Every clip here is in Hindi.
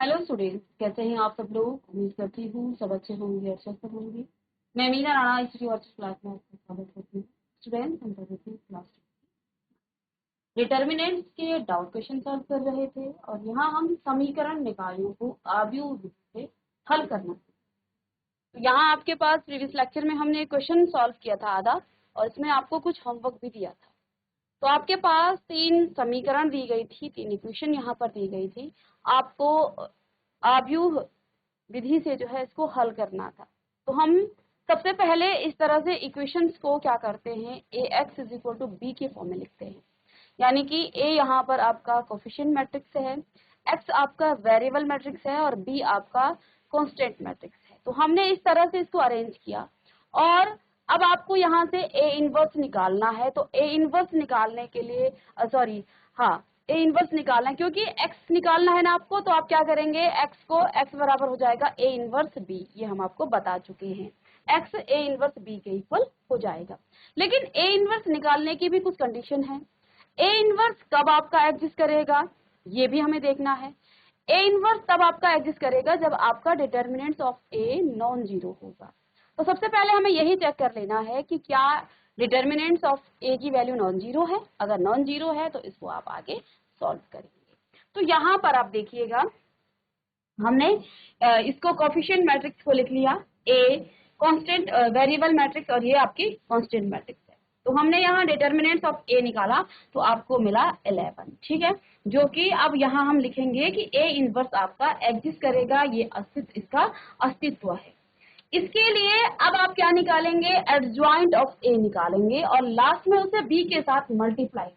हेलो स्टूडेंट्स, कैसे हैं आप सब लोग। उम्मीद करती हूँ सब अच्छे होंगे, अच्छे से होंगे। मैं मीना राणा हिस्ट्री और क्लास में आपका स्वागत करती हूँ। स्टूडेंट्स, हम कर रहे थे क्लास डिटर्मिनेंट्स के डाउट क्वेश्चन सॉल्व कर रहे थे और यहाँ हम समीकरण निकायों को आव्यूह विधि से हल करना। तो यहाँ आपके पास प्रीवियस लेक्चर में हमने क्वेश्चन सॉल्व किया था आधा, और इसमें आपको कुछ होमवर्क भी दिया था। तो आपके पास तीन समीकरण दी गई थी, तीन इक्वेशन यहाँ पर दी गई थी। आपको आव्यूह विधि से जो है इसको हल करना था। तो हम सबसे पहले इस तरह से इक्वेशंस को क्या करते हैं, A x is equal to B के फॉर्म में लिखते हैं। यानी कि ए यहाँ पर आपका कोफिशिएंट मैट्रिक्स है, एक्स आपका वेरिएबल मैट्रिक्स है और बी आपका कांस्टेंट मैट्रिक्स है। तो हमने इस तरह से इसको अरेंज किया और अब आपको यहाँ से ए इनवर्स निकालना है। तो ए इनवर्स निकालने के लिए हाँ, ए इनवर्स निकालना है क्योंकि एक्स निकालना है ना आपको। तो आप क्या करेंगे, एक्स को एक्स बराबर हो जाएगा ए इनवर्स बी, ये हम आपको बता चुके हैं। एक्स ए इनवर्स बी के इक्वल हो जाएगा। लेकिन ए इनवर्स निकालने की भी कुछ कंडीशन है। ए इनवर्स कब आपका एग्जिस्ट करेगा, ये भी हमें देखना है। ए इनवर्स तब आपका एग्जिस्ट करेगा जब आपका determinants of a non zero होगा। तो सबसे पहले हमें यही चेक कर लेना है कि क्या डिटर्मिनेंट्स ऑफ ए की वैल्यू नॉन जीरो है। अगर नॉन जीरो है तो इसको आप आगे सॉल्व करेंगे। तो यहाँ पर आप देखिएगा, हमने इसको कोफिशिएंट मैट्रिक्स को लिख लिया, ए कांस्टेंट वेरिएबल मैट्रिक्स और ये आपकी कांस्टेंट मैट्रिक्स है। तो हमने यहाँ डिटर्मिनेंट्स ऑफ ए निकाला तो आपको मिला 11, ठीक है। जो कि अब यहाँ हम लिखेंगे कि ए इनवर्स आपका एग्जिस्ट करेगा, ये इसका अस्तित्व है। इसके लिए अब आप क्या निकालेंगे, एडजॉइंट ऑफ ए निकालेंगे और लास्ट में उसे बी के साथ मल्टीप्लाई।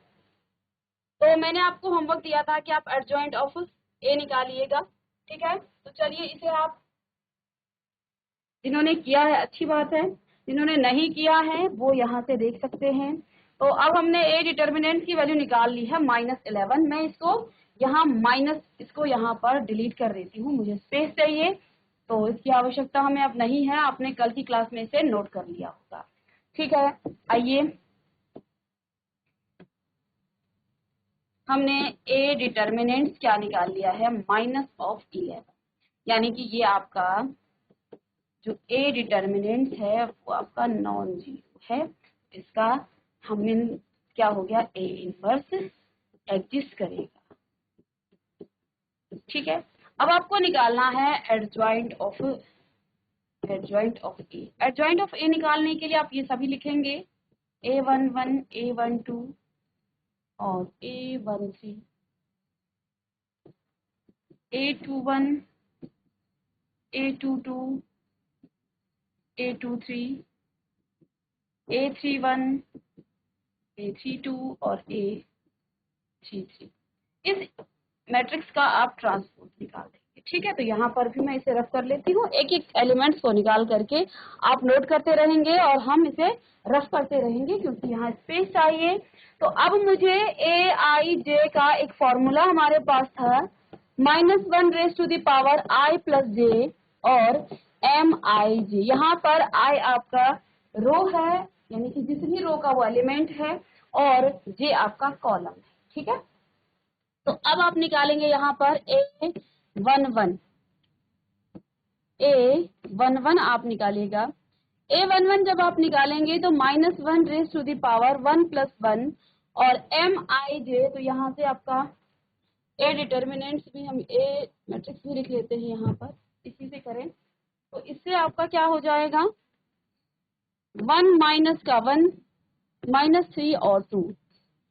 तो मैंने आपको होमवर्क दिया था कि आप एडजॉइंट ऑफ ए निकालिएगा, ठीक है। तो चलिए इसे आप, जिन्होंने किया है अच्छी बात है, जिन्होंने नहीं किया है वो यहाँ से देख सकते हैं। तो अब हमने ए डिटर्मिनेंट की वैल्यू निकाल ली है -11। मैं इसको यहाँ इसको यहाँ पर डिलीट कर देती हूँ, मुझे स्पेस चाहिए। तो इसकी आवश्यकता हमें अब नहीं है, आपने कल की क्लास में इसे नोट कर लिया होगा, ठीक है। आइए, हमने ए डिटर्मिनेंट्स क्या निकाल लिया है, -11। यानी कि ये आपका जो ए डिटर्मिनेंट है वो आपका नॉन जीरो है। इसका हमें क्या हो गया, ए इनवर्स एग्जिस्ट करेगा, ठीक है। अब आपको निकालना है adjoint of A. Adjoint of A निकालने के लिए आप ये सभी लिखेंगे, A11, A12 और A13, A21, A22, A23, A31, A32 और A33। इस मैट्रिक्स का आप ट्रांसपोज निकाल देंगे, ठीक है। तो यहाँ पर भी मैं इसे रफ कर लेती हूँ, एक एक एलिमेंट्स को निकाल करके आप नोट करते रहेंगे और हम इसे रफ करते रहेंगे क्योंकि यहाँ स्पेस चाहिए। तो अब मुझे ए आई जे का एक फॉर्मूला हमारे पास था, -1⁻⁻I+J और MIJ। यहाँ पर I आपका रो है, यानी कि जिस भी रो का वो एलिमेंट है, और J आपका कॉलम है, ठीक है। तो अब आप निकालेंगे यहाँ पर A11 आप निकालिएगा। A11 जब आप निकालेंगे तो -1⁻1 और MIJ, तो यहाँ से आपका ए डिटर्मिनेंट्स भी हम ए मैट्रिक्स भी लिख लेते हैं यहाँ पर, इसी से करें। तो इससे आपका क्या हो जाएगा, 1 माइनस का 1, -3 और 2,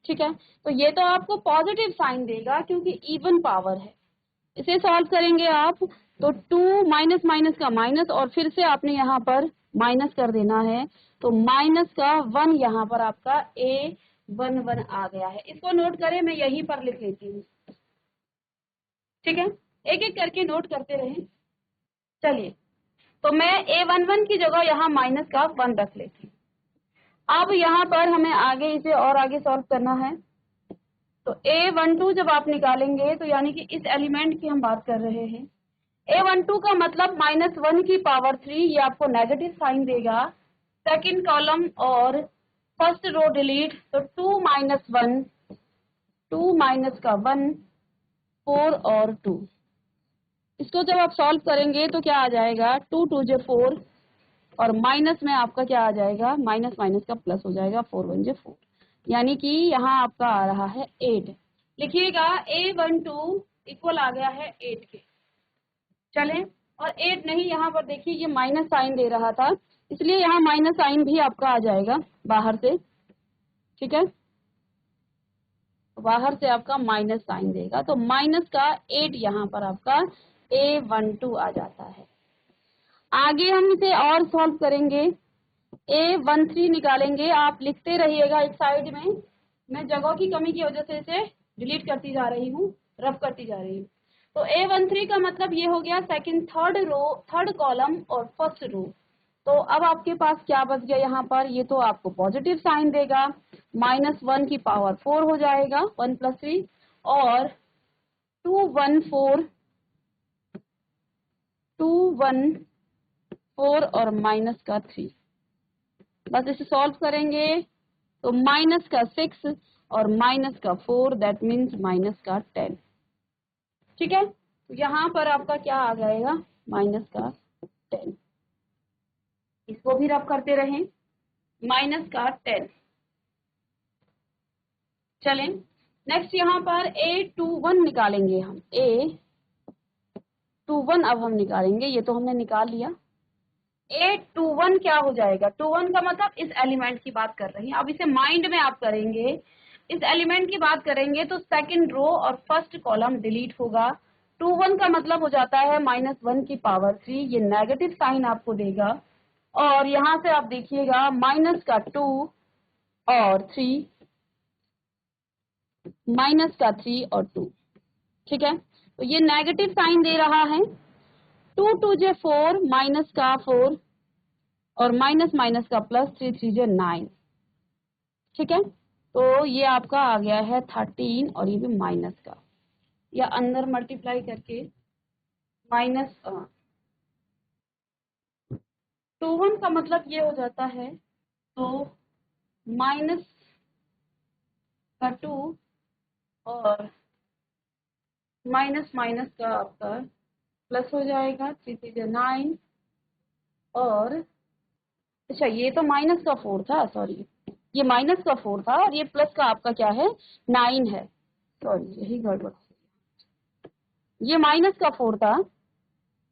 ठीक है। तो ये तो आपको पॉजिटिव साइन देगा क्योंकि इवन पावर है। इसे सॉल्व करेंगे आप तो 2 माइनस माइनस का माइनस और फिर से आपने यहाँ पर माइनस कर देना है। तो माइनस का 1 यहाँ पर आपका A11 आ गया है। इसको नोट करें, मैं यहीं पर लिख लेती हूँ, ठीक है। एक एक करके नोट करते रहें। चलिए, तो मैं A11 की जगह यहाँ माइनस का 1 रख लेती हूँ। अब यहाँ पर हमें आगे इसे और आगे सॉल्व करना है। तो A12 जब आप निकालेंगे तो यानी कि इस एलिमेंट की हम बात कर रहे हैं, A12 का मतलब -1⁻3, ये आपको नेगेटिव साइन देगा सेकंड कॉलम और फर्स्ट रो डिलीट। तो 2 माइनस 1, 2 माइनस का 1, 4 और 2, इसको जब आप सॉल्व करेंगे तो क्या आ जाएगा, 2 2 जे 4 और माइनस में आपका क्या आ जाएगा, माइनस माइनस का प्लस हो जाएगा, 4 1 जे 4, यानी कि यहाँ आपका आ रहा है 8। लिखिएगा A12 इक्वल आ गया है 8 के। चलें, और 8 नहीं, यहाँ पर देखिए ये माइनस साइन दे रहा था, इसलिए यहाँ माइनस साइन भी आपका आ जाएगा बाहर से। ठीक है, बाहर से आपका माइनस साइन देगा, तो माइनस का 8 यहाँ पर आपका A12 आ जाता है। आगे हम इसे और सॉल्व करेंगे, A13 निकालेंगे। आप लिखते रहिएगा एक साइड में, मैं जगह की कमी की वजह से इसे डिलीट करती जा रही हूँ, रफ करती जा रही हूँ। तो A13 का मतलब ये हो गया second, third row, third column और फर्स्ट रो। तो अब आपके पास क्या बच गया यहाँ पर, ये तो आपको पॉजिटिव साइन देगा, -1 की पावर 4 हो जाएगा, 1 + 3, और 2 1 4 2 1 4 और माइनस का 3। बस इसे सॉल्व करेंगे तो माइनस का 6 और माइनस का 4, दैट मीन्स माइनस का 10। ठीक है, तो यहाँ पर आपका क्या आ जाएगा, माइनस का 10। इसको भी रब करते रहें, माइनस का 10। चलें, नेक्स्ट यहाँ पर A21 निकालेंगे हम, A21 अब हम निकालेंगे, ये तो हमने निकाल लिया। A21 क्या हो जाएगा, 21 का मतलब इस एलिमेंट की बात कर रही हैं, अब इसे माइंड में आप करेंगे, इस एलिमेंट की बात करेंगे तो सेकंड रो और फर्स्ट कॉलम डिलीट होगा। 21 का मतलब हो जाता है -1 की पावर 3, ये नेगेटिव साइन आपको देगा, और यहाँ से आप देखिएगा माइनस का 2 और 3, माइनस का 3 और 2। ठीक है, तो ये नेगेटिव साइन दे रहा है, 2 2 जे 4, माइनस का 4 और माइनस माइनस का प्लस, 3 3 जे 9। ठीक है, तो ये आपका आ गया है 13 और ये भी माइनस का, या अंदर मल्टीप्लाई करके माइनस 21 का मतलब ये हो जाता है, तो माइनस का 2 और माइनस माइनस का आपका प्लस हो जाएगा, 3 3 जे 9, और अच्छा ये तो माइनस का 4 था, सॉरी ये माइनस का 4 था और ये प्लस का आपका क्या है, 9 है, सॉरी यही गड़बड़, ये माइनस का 4 था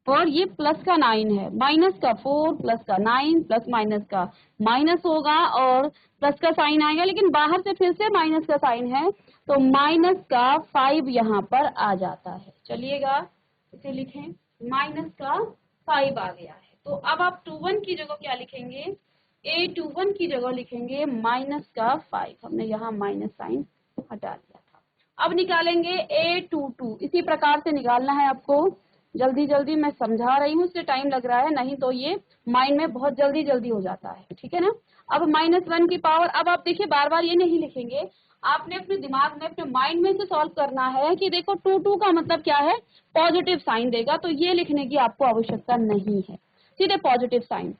और ये प्लस का 9 है, माइनस का 4 प्लस का 9 प्लस माइनस का माइनस होगा और प्लस का साइन आएगा, लेकिन बाहर से फिर से माइनस का साइन है, तो माइनस का 5 यहाँ पर आ जाता है। चलिएगा इसे लिखें, माइनस का 5 आ गया है। तो अब आप 21 की जगह क्या लिखेंगे, A21 की जगह लिखेंगे माइनस का 5, हमने यहाँ माइनस साइन हटा दिया था। अब निकालेंगे A22, इसी प्रकार से निकालना है आपको, जल्दी जल्दी मैं समझा रही हूँ इसलिए टाइम लग रहा है, नहीं तो ये माइंड में बहुत जल्दी जल्दी हो जाता है। ठीक है ना, अब -1 की पावर, अब आप देखिए बार बार ये नहीं लिखेंगे, आपने अपने दिमाग में, अपने माइंड में से सॉल्व करना है कि देखो 2 2 का मतलब क्या है, पॉजिटिव साइन देगा, तो ये लिखने की आपको आवश्यकता नहीं है, सीधे पॉजिटिव साइन।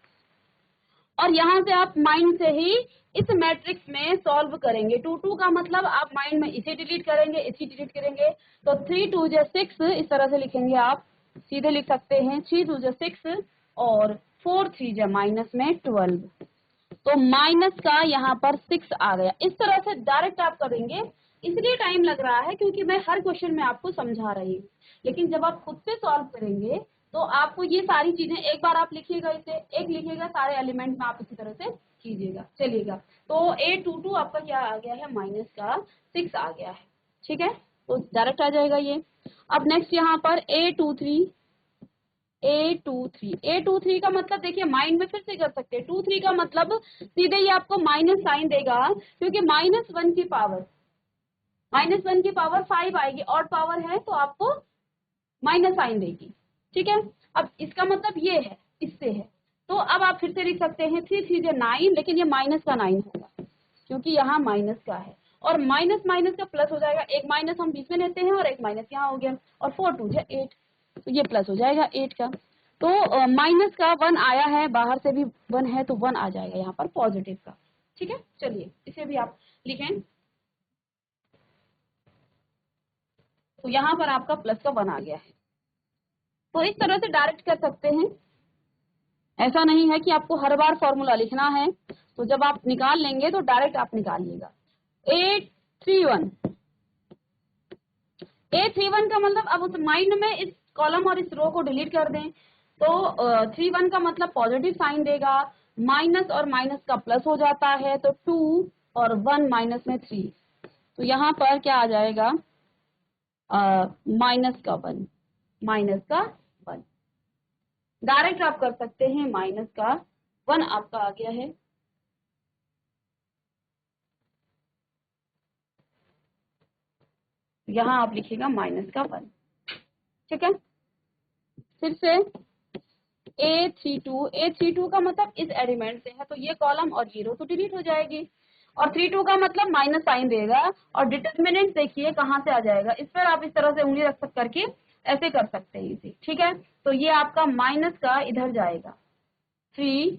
और यहाँ से आप माइंड से ही इस मैट्रिक्स में सॉल्व करेंगे, 2 2 का मतलब आप माइंड में इसे डिलीट करेंगे, इसे डिलीट करेंगे, तो 3 2 जे 6 इस तरह से लिखेंगे, आप सीधे लिख सकते हैं 3 2 जे 6 और 4 3 जे माइनस में 12, तो माइनस का यहाँ पर 6 आ गया। इस तरह से डायरेक्ट आप करेंगे, इसलिए टाइम लग रहा है क्योंकि मैं हर क्वेश्चन में आपको समझा रही हूँ, लेकिन जब आप खुद से सॉल्व करेंगे तो आपको ये सारी चीजें, एक बार आप लिखिएगा, इसे एक लिखिएगा, सारे एलिमेंट में आप इसी तरह से कीजिएगा। चलिएगा, तो A22 आपका क्या आ गया है, माइनस का 6 आ गया है। ठीक है, तो डायरेक्ट आ जाएगा ये। अब नेक्स्ट यहाँ पर A23 का मतलब देखिए माइंड में फिर से कर सकते हैं, 23 का मतलब सीधे ही आपको माइनस साइन देगा, क्योंकि -1 की पावर, -1 की पावर 5 आएगी, ऑड पावर है तो आपको माइनस साइन देगी। ठीक है, अब इसका मतलब ये है, इससे है, तो अब आप फिर से लिख सकते हैं 3 3 जे 9, लेकिन ये माइनस का 9 होगा क्योंकि यहाँ माइनस का है, और माइनस माइनस का प्लस हो जाएगा, एक माइनस हम बीच में लेते हैं और एक माइनस यहाँ हो गया, और 4 2 जे 8, तो ये प्लस हो जाएगा 8 का, तो माइनस का 1 आया है, बाहर से भी 1 है तो 1 आ जाएगा यहाँ पर पॉजिटिव का। ठीक है, चलिए इसे भी आप लिखें, तो यहाँ पर आपका प्लस का 1 आ गया है। तो इस तरह से डायरेक्ट कर सकते हैं, ऐसा नहीं है कि आपको हर बार फॉर्मूला लिखना है। तो जब आप निकाल लेंगे तो डायरेक्ट आप निकालिएगा। 831, 831 का मतलब अब उस माइंड में इस कॉलम और इस रो को डिलीट कर दें। तो 31 का मतलब पॉजिटिव साइन देगा, माइनस और माइनस का प्लस हो जाता है, तो 2 और 1 माइनस में 3, तो यहाँ पर क्या आ जाएगा, माइनस का 1, माइनस का 1। डायरेक्ट आप कर सकते हैं, माइनस का 1 आपका आ गया है। यहाँ आप लिखिएगा माइनस का 1, ठीक है। फिर से A32 का मतलब इस एलिमेंट से है, तो ये कॉलम और ये रो तो डिलीट हो जाएगी, और 32 का मतलब माइनस साइन देगा, और डिटर्मिनेंट देखिए कहाँ से आ जाएगा, इस पर आप इस तरह से उंगली रख करके ऐसे कर सकते हैं इसे, ठीक है। तो ये आपका माइनस का इधर जाएगा 3,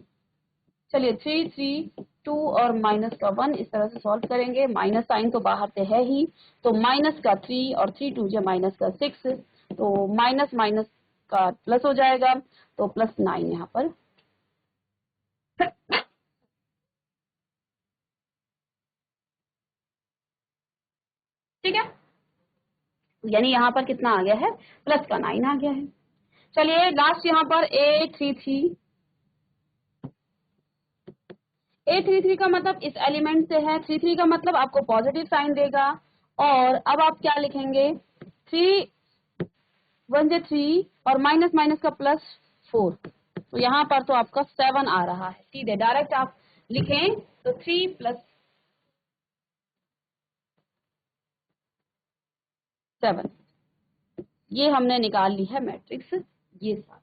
चलिए 3 3 2 और माइनस का 1, इस तरह से सॉल्व करेंगे। माइनस साइन तो बाहर से है ही, तो माइनस का 3 और 3 2 जो माइनस का 6, तो माइनस माइनस का प्लस हो जाएगा, तो +9 यहाँ पर। ठीक है, यानी यहाँ पर कितना आ गया है, प्लस का 9 आ गया है। चलिए लास्ट यहाँ पर A33 का मतलब इस एलिमेंट से है, 33 का मतलब आपको पॉजिटिव साइन देगा, और अब आप क्या लिखेंगे, 3 1 से 3 और माइनस माइनस का +4, तो यहाँ पर तो आपका 7 आ रहा है। सीधे डायरेक्ट आप लिखें तो 3 + 7, ये हमने निकाल ली है मैट्रिक्स, ये सारी,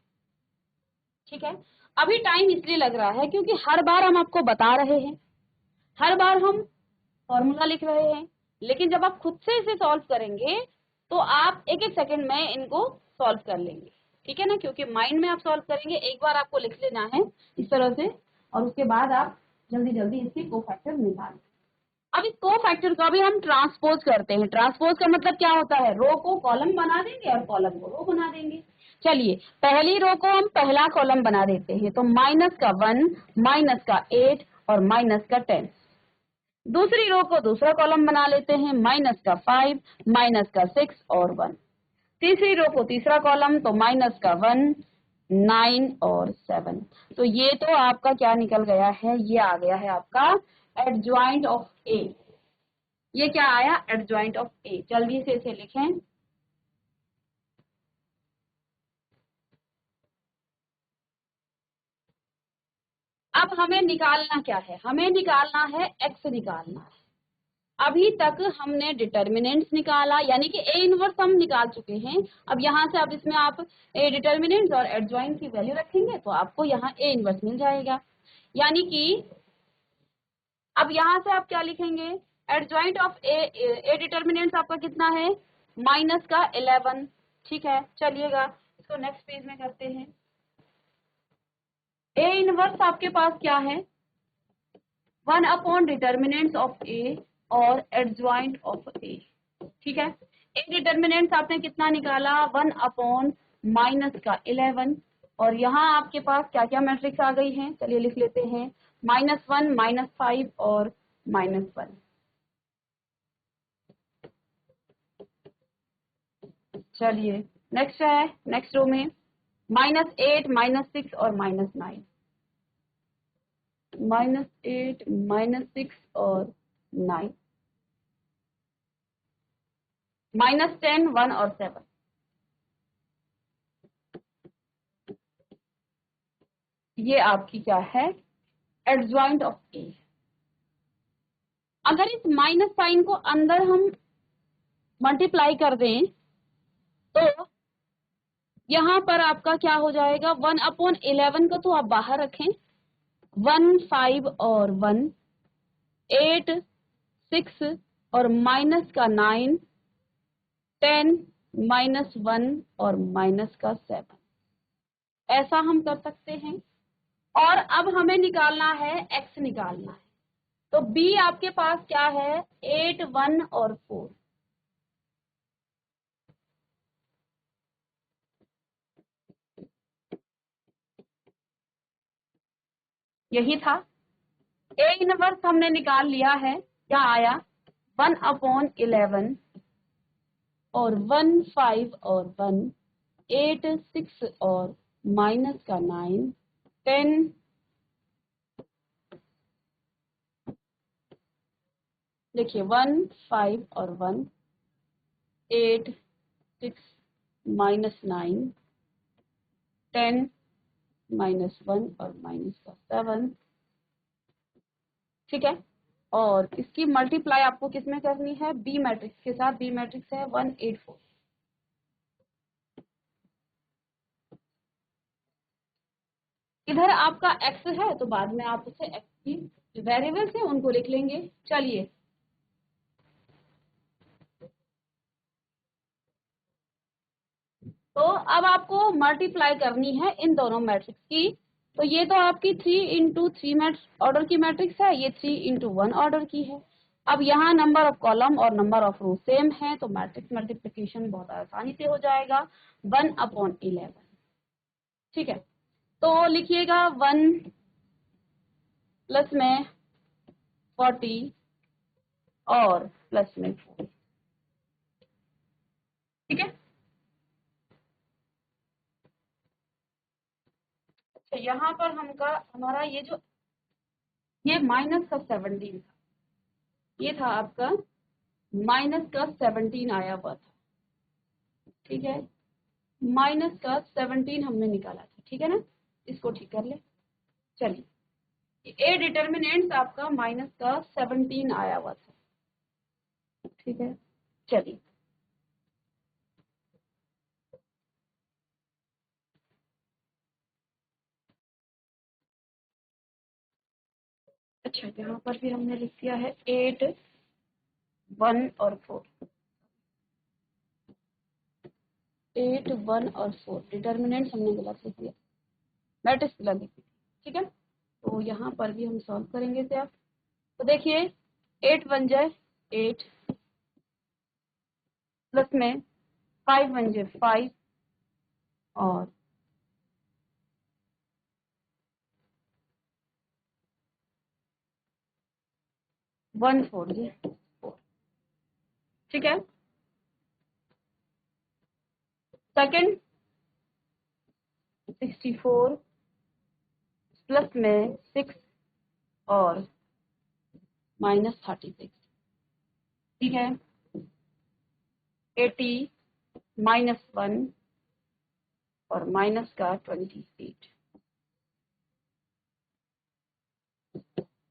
ठीक है। अभी टाइम इसलिए लग रहा है क्योंकि हर बार हम आपको बता रहे हैं, हर बार हम फॉर्मूला लिख रहे हैं, लेकिन जब आप खुद से इसे सॉल्व करेंगे तो आप एक एक सेकंड में इनको सॉल्व कर लेंगे, ठीक है ना, क्योंकि माइंड में आप सॉल्व करेंगे, एक बार आपको लिख लेना है इस तरह से, और उसके बाद आप जल्दी जल्दी इसके कोफैक्टर निकालें। अब इस कोफैक्टर का भी हम ट्रांसपोज करते हैं। ट्रांसपोज का मतलब क्या होता है, रो को कॉलम बना देंगे और कॉलम को रो बना देंगे। चलिए पहली रो को हम पहला कॉलम बना देते हैं, तो माइनस का 1, माइनस का 8 और माइनस का 10। दूसरी रो को दूसरा कॉलम बना लेते हैं, माइनस का 5, माइनस का 6 और 1। तीसरी रो को तीसरा कॉलम, तो माइनस का 1, 9 और 7। तो ये तो आपका क्या निकल गया है, ये आ गया है आपका एडजॉइंट ऑफ ए। ये क्या आया, एडजॉइंट ऑफ ए। जल्दी से इसे लिखें, अब हमें निकालना क्या है, हमें निकालना है एक्स निकालना है। अभी तक हमने डिटर्मिनेंट्स निकाला, यानी कि ए इनवर्स हम निकाल चुके हैं। अब यहाँ से अब इसमें आप ए डिटर्मिनेंट्स और एडजॉइंट की वैल्यू रखेंगे तो आपको यहाँ ए इनवर्स मिल जाएगा। यानी कि अब यहाँ से आप क्या लिखेंगे, एडजॉइंट ऑफ ए डिटर्मिनेंट्स आपका कितना है, माइनस का 11, ठीक है। चलिएगा इसको नेक्स्ट पेज में करते हैं। ए इनवर्स आपके पास क्या है, 1 अपॉन डिटर्मिनेंट्स ऑफ ए और एडजॉइंट ऑफ ए, ठीक है। ए डिटर्मिनेंट्स आपने कितना निकाला, 1 अपॉन माइनस का 11, और यहाँ आपके पास क्या क्या मैट्रिक्स आ गई हैं, चलिए लिख लेते हैं, -1, -5 और -1। चलिए नेक्स्ट है, नेक्स्ट रो में -8, -6 और -9, -8, -6 और 9, -10, 1 और 7। ये आपकी क्या है, एडजॉइंट ऑफ ए। अगर इस माइनस साइन को अंदर हम मल्टीप्लाई कर दें तो यहाँ पर आपका क्या हो जाएगा, 1/11 को तो आप बाहर रखें, 1 5 और 1, 8 6 और माइनस का 9, 10 -1 और माइनस का 7, ऐसा हम कर सकते हैं। और अब हमें निकालना है एक्स निकालना है, तो बी आपके पास क्या है, 8 1 और 4। यही था। ए इनवर्स हमने निकाल लिया है, क्या आया 1/11 और 1 5 और 1 8 6 और माइनस का 9 10 देखिए 1 5 और 1 8 6 माइनस 9 10 माइनस 1 और माइनस का 7। ठीक है, और इसकी मल्टीप्लाई आपको किसमें करनी है, बी मैट्रिक्स के साथ। बी मैट्रिक्स है 184। इधर आपका एक्स है तो बाद में आप उसे एक्स की वेरिएबल्स है उनको लिख लेंगे। चलिए, तो अब आपको मल्टीप्लाई करनी है इन दोनों मैट्रिक्स की। तो ये तो आपकी 3 × 3 ऑर्डर की मैट्रिक्स है, ये 3 × 1 ऑर्डर की है। अब यहाँ नंबर ऑफ कॉलम और नंबर ऑफ रो सेम है, तो मैट्रिक्स मल्टीप्लिकेशन बहुत आसानी से हो जाएगा 1/11। ठीक है, तो लिखिएगा 1 प्लस में 40 और प्लस में 4। ठीक है, तो यहाँ पर हमारा ये माइनस का 17 था, ये था आपका माइनस का 17 आया हुआ था। ठीक है, माइनस का 17 हमने निकाला था। ठीक है ना, इसको ठीक कर ले। चलिए, ए डिटर्मिनेंट आपका माइनस का 17 आया हुआ था। ठीक है, चलिए अच्छा, यहाँ पर भी हमने लिख दिया है 8 1 और 4। 8 1 और 4 डिटर्मिनेंट हमने गलत लिख दिया, मैट्रिक्स गलत लिख दिया। ठीक है, तो यहाँ पर भी हम सॉल्व करेंगे इसे आप। तो देखिए 8 1 जाए 8 प्लस में 5 1 जाए 5 और 1 4 जाए 4। ठीक है, सेकंड 64 प्लस में 6 और माइनस 36। ठीक है, 80 माइनस 1 और माइनस का 28।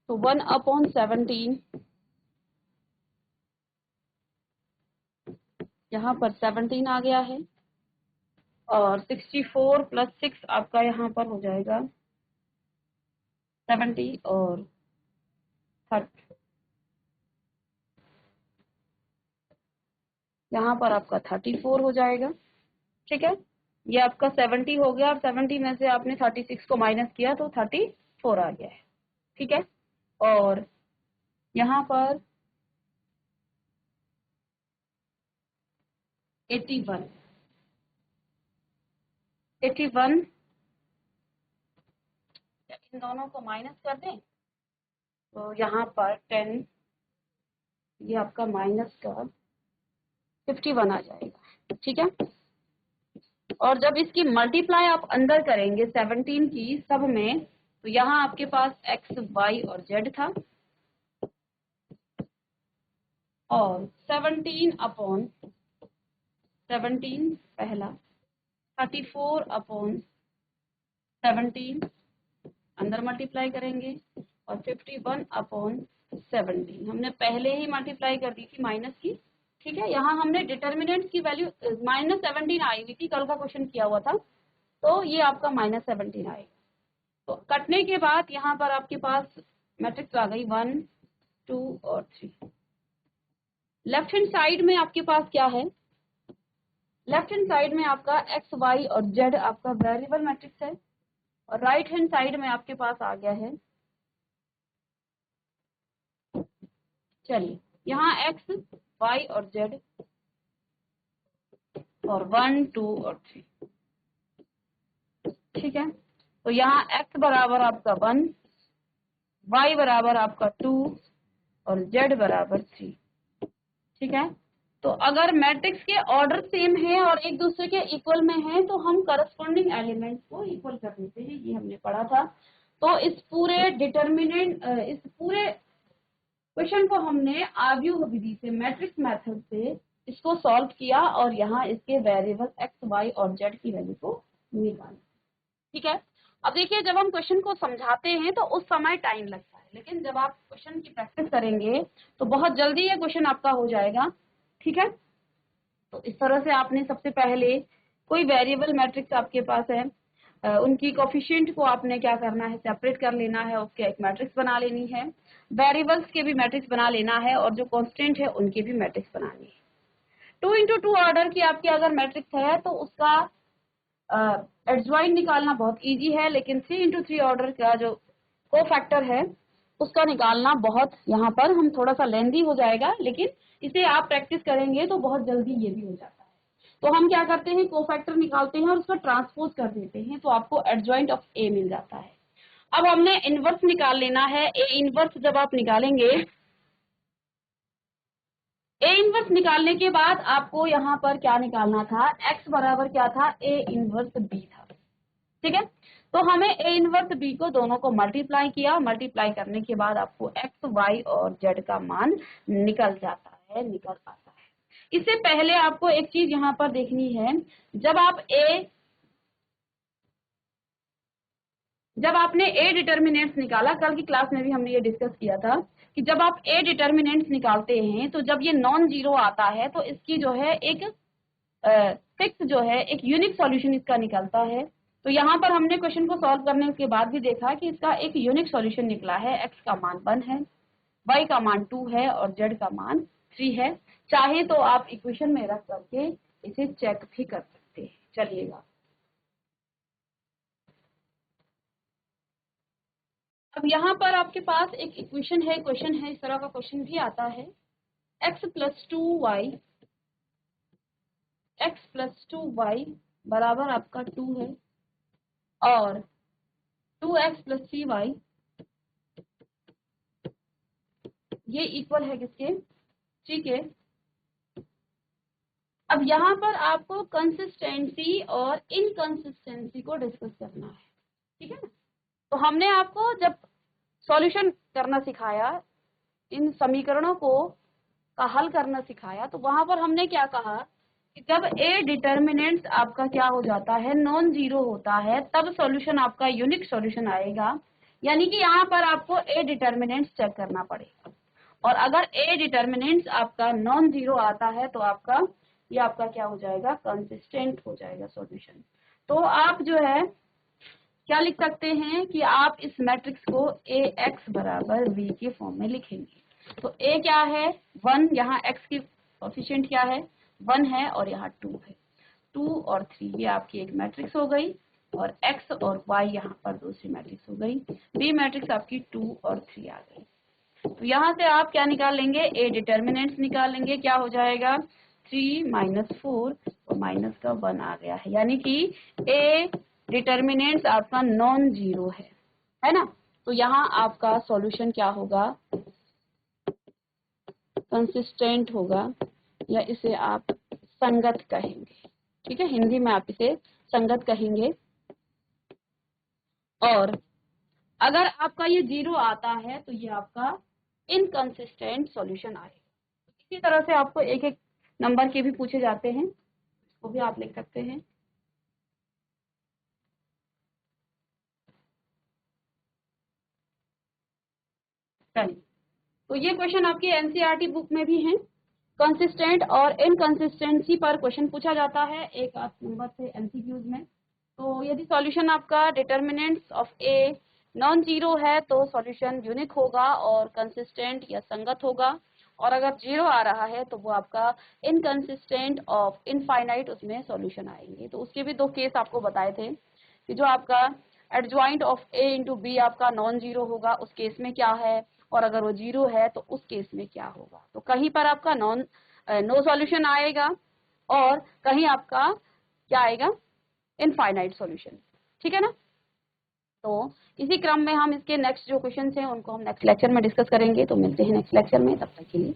तो 1/17 यहाँ पर 17 आ गया है और 64 प्लस 6 आपका यहाँ पर हो जाएगा 70 और 30। यहाँ पर आपका 34 हो जाएगा। ठीक है, ये आपका 70 हो गया और 70 में से आपने 36 को माइनस किया तो 34 आ गया है। ठीक है, और यहाँ पर 81 इन दोनों को माइनस कर दें तो यहाँ पर 10, ये आपका माइनस का 51 आ जाएगा। ठीक है, और जब इसकी मल्टीप्लाई आप अंदर करेंगे 17 की सब में, तो यहाँ आपके पास x y और z था और 17/17 पहला, 34/17 अंदर मल्टीप्लाई करेंगे और 51/17 हमने पहले ही मल्टीप्लाई कर दी थी माइनस की। ठीक है, यहाँ हमने डिटर्मिनेंट की वैल्यू -17 आई हुई थी, कल का क्वेश्चन किया हुआ था, तो ये आपका -17 आएगा। तो कटने के बाद यहाँ पर आपके पास मैट्रिक्स आ गई 1 2 और 3। लेफ्ट हैंड साइड में आपके पास क्या है, लेफ्ट हैंड साइड में आपका एक्स वाई और जेड आपका वेरिएबल मैट्रिक्स है और राइट हैंड साइड में आपके पास आ गया है, चलिए यहाँ एक्स वाई और जेड और 1 2 और 3। ठीक है, तो यहाँ x बराबर आपका 1 y बराबर आपका 2 और z बराबर 3। ठीक है, तो अगर मैट्रिक्स के ऑर्डर सेम है और एक दूसरे के इक्वल में है तो हम करस्पॉन्डिंग एलिमेंट्स को इक्वल कर देते हैं, ये हमने पढ़ा था। तो इस पूरे क्वेश्चन को हमने आव्यूह विधि से, मैट्रिक्स मेथड से इसको सॉल्व किया और यहाँ इसके वेरिएबल x, y और z की वैल्यू को निकाला। ठीक है, अब देखिए जब हम क्वेश्चन को समझाते हैं तो उस समय टाइम लगता है, लेकिन जब आप क्वेश्चन की प्रैक्टिस करेंगे तो बहुत जल्दी ये क्वेश्चन आपका हो जाएगा। ठीक है, तो इस तरह से आपने सबसे पहले कोई वेरिएबल मैट्रिक्स आपके पास है, उनकी कोफिशिएंट को आपने क्या करना है, सेपरेट कर लेना है, उसके एक मैट्रिक्स बना लेनी है, वेरिएबल्स के भी मैट्रिक्स बना लेना है और जो कांस्टेंट है उनके भी मैट्रिक्स बनानी है। 2x2 ऑर्डर की आपकी अगर मैट्रिक्स है तो उसका एडज्वाइन निकालना बहुत इजी है, लेकिन 3x3 ऑर्डर का जो कोफैक्टर है उसका निकालना बहुत, यहाँ पर हम थोड़ा सा लेंदी हो जाएगा, लेकिन इसे आप प्रैक्टिस करेंगे तो बहुत जल्दी ये भी हो जाता है। तो हम क्या करते हैं, कोफैक्टर निकालते हैं और उसका ट्रांसपोज कर देते हैं, तो आपको एडज्वाइंट ऑफ ए मिल जाता है। अब हमने इनवर्स निकाल लेना है। ए इनवर्स जब आप निकालेंगे, ए इनवर्स निकालने के बाद आपको यहाँ पर क्या निकालना था, x बराबर क्या था, ए इनवर्स बी था। ठीक है, तो हमें ए इनवर्स बी को दोनों को मल्टीप्लाई किया, मल्टीप्लाई करने के बाद आपको x, y और z का मान निकल जाता है, निकल आता है। इससे पहले आपको एक चीज यहाँ पर देखनी है, जब आपने ए डिटर्मिनेंट्स निकाला, कल की क्लास में भी हमने ये डिस्कस किया था कि जब आप ए डिटर्मिनेंट्स निकालते हैं तो जब ये नॉन जीरो आता है तो इसकी जो है एक फिक्स जो है एक यूनिक सॉल्यूशन इसका निकलता है। तो यहाँ पर हमने क्वेश्चन को सॉल्व करने के बाद भी देखा कि इसका एक यूनिक सॉल्यूशन निकला है, x का मान 1 है, y का मान 2 है और z का मान 3 है। चाहे तो आप इक्वेशन में रख करके इसे चेक भी कर सकते हैं। चलिएगा, अब यहाँ पर आपके पास एक इक्वेशन है, क्वेश्चन है, इस तरह का क्वेश्चन भी आता है, x प्लस 2y बराबर आपका 2 है और 2x प्लस 3y ये इक्वल है किसके, ठीक है। अब यहाँ पर आपको कंसिस्टेंसी और इनकंसिस्टेंसी को डिस्कस करना है। ठीक है ना, तो हमने आपको जब सॉल्यूशन करना सिखाया, इन समीकरणों को का हल करना सिखाया, तो वहां पर हमने क्या कहा कि जब ए डिटर्मिनेंट्स आपका क्या हो जाता है, नॉन जीरो होता है, तब सॉल्यूशन आपका यूनिक सॉल्यूशन आएगा। यानी कि यहाँ पर आपको ए डिटर्मिनेंट्स चेक करना पड़ेगा, और अगर ए डिटर्मिनेंट्स आपका नॉन जीरो आता है तो ये आपका क्या हो जाएगा, कंसिस्टेंट हो जाएगा सॉल्यूशन। तो आप जो है क्या लिख सकते हैं कि आप इस मैट्रिक्स को ए एक्स बराबर बी के फॉर्म में लिखेंगे। तो ए क्या है, 1, यहाँ x की कोफिशिएंट क्या है, 1 है और यहाँ 2 है, 2 और 3 ये आपकी एक मैट्रिक्स हो गई, और x और y यहाँ पर दूसरी मैट्रिक्स हो गई, बी मैट्रिक्स आपकी 2 और 3 आ गई। तो यहाँ से आप क्या निकाल लेंगे, ए डिटर्मिनेंट्स निकाल लेंगे, क्या हो जाएगा 3 माइनस 4 और माइनस का 1 आ गया है, यानी कि ए डिटर्मिनेंट्स आपका नॉन जीरो है ना। तो यहाँ आपका सॉल्यूशन क्या होगा, कंसिस्टेंट होगा, या इसे आप संगत कहेंगे। ठीक है, हिंदी में आप इसे संगत कहेंगे। और अगर आपका ये जीरो आता है तो ये आपका इनकंसिस्टेंट सॉल्यूशन आएगा। इसी तरह से आपको एक एक नंबर के भी पूछे जाते हैं, वो भी आप लिख सकते हैं। चलिए, तो ये क्वेश्चन आपकी एनसीईआरटी बुक में भी हैं। कंसिस्टेंट और इनकंसिस्टेंसी पर क्वेश्चन पूछा जाता है एक नंबर से एमसीक्यूज में। तो यदि सॉल्यूशन आपका determinants of a non zero है तो सॉल्यूशन यूनिक होगा और कंसिस्टेंट या संगत होगा, और अगर जीरो आ रहा है तो वो आपका इनकंसिस्टेंट ऑफ इनफाइनाइट उसमें सॉल्यूशन आएंगे। तो उसके भी 2 केस आपको बताए थे कि जो आपका adjoint of A into B आपका नॉन जीरो होगा, उस केस में क्या है, और अगर वो जीरो है तो उस केस में क्या होगा। तो कहीं पर आपका नो सॉल्यूशन आएगा और कहीं आपका क्या आएगा, इनफाइनाइट सॉल्यूशन। ठीक है ना। तो इसी क्रम में हम इसके नेक्स्ट जो क्वेश्चन हैं उनको हम नेक्स्ट लेक्चर में डिस्कस करेंगे। तो मिलते हैं नेक्स्ट लेक्चर में, तब तक के लिए।